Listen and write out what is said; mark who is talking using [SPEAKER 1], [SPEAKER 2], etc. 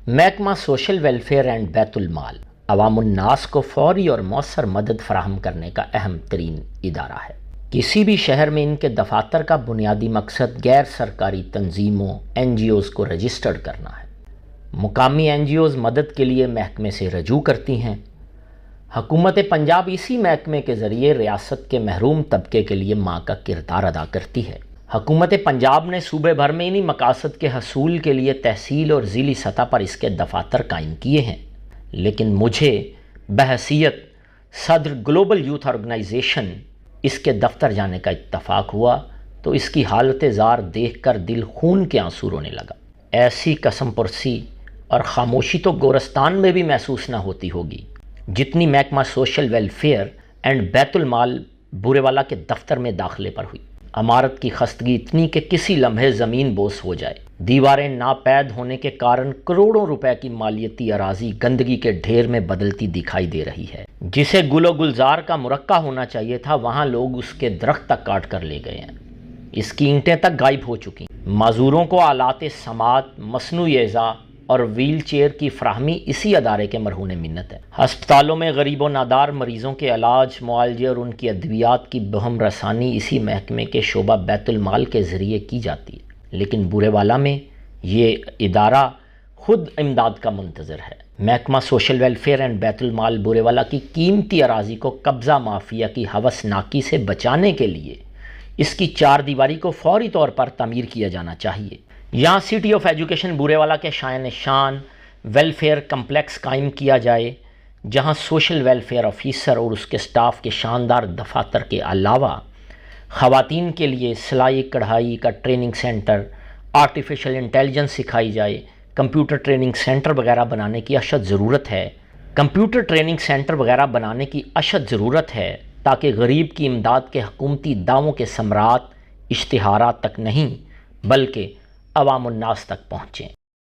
[SPEAKER 1] محکمہ social welfare and بیت المال عوام الناس کو فوری اور مؤثر مدد فراہم کرنے کا اہم ترین ادارہ ہے۔ کسی بھی شہر میں ان کے دفاتر کا بنیادی مقصد غیر سرکاری تنظیموں NGOs کو رجسٹرڈ کرنا ہے۔ مقامی NGOs مدد کے لیے محکمے سے رجوع کرتی ہیں۔ حکومت پنجاب اسی محکمے کے ذریعے ریاست کے محروم طبقے کے لیے ماں کا کردار ادا کرتی ہے۔ حکومت پنجاب نے صوبے بھر میں انہی مقاصد کے حصول کے لیے تحصیل اور ضلعی سطح پر اس کے دفاتر قائم کیے ہیں، لیکن مجھے بحیثیت صدر گلوبل یوتھ آرگنائزیشن اس کے دفتر جانے کا اتفاق ہوا تو اس کی حالت زار دیکھ کر دل خون کے آنسو رونے لگا۔ ایسی قسم پرسی اور خاموشی تو گورستان میں بھی محسوس نہ ہوتی ہوگی جتنی محکمہ سوشل ویلفیئر اینڈ بیت المال بورے والا کے دفتر میں داخلے پر ہوئی۔ عمارت کی خستگی اتنی کہ کسی لمحے زمین بوس ہو جائے۔ دیواریں ناپید ہونے کے کارن کروڑوں روپے کی مالیتی اراضی گندگی کے ڈھیر میں بدلتی دکھائی دے رہی ہے۔ جسے گل و گلزار کا مرقع ہونا چاہیے تھا وہاں لوگ اس کے درخت تک کاٹ کر لے گئے ہیں۔ اس کی اینٹیں تک غائب ہو چکی۔ معذوروں کو آلات سماعت، مصنوعی اعضاء اور ویل چیئر کی فراہمی اسی ادارے کے مرہون منت ہے۔ ہسپتالوں میں غریب و نادار مریضوں کے علاج، معالجے اور ان کی ادویات کی بہم رسانی اسی محکمے کے شعبہ بیت المال کے ذریعے کی جاتی ہے، لیکن بورے والا میں یہ ادارہ خود امداد کا منتظر ہے۔ محکمہ سوشل ویلفیئر اینڈ بیت المال بورے والا کی قیمتی اراضی کو قبضہ مافیا کی ہوس ناکی سے بچانے کے لیے اس کی چار دیواری کو فوری طور پر تعمیر کیا جانا چاہیے۔ یہاں سٹی آف ایجوکیشن بورے والا کے شائن شان ویلفیئر کمپلیکس قائم کیا جائے، جہاں سوشل ویلفیئر آفیسر اور اس کے سٹاف کے شاندار دفاتر کے علاوہ خواتین کے لیے سلائی کڑھائی کا ٹریننگ سینٹر، آرٹیفیشل انٹیلیجنس سکھائی جائے، کمپیوٹر ٹریننگ سینٹر وغیرہ بنانے کی اشد ضرورت ہے۔ کمپیوٹر ٹریننگ سینٹر وغیرہ بنانے کی اشد ضرورت ہے تاکہ غریب کی امداد کے حکومتی دعووں کے ثمرات اشتہارات تک نہیں بلکہ عوام الناس تک پہنچیں۔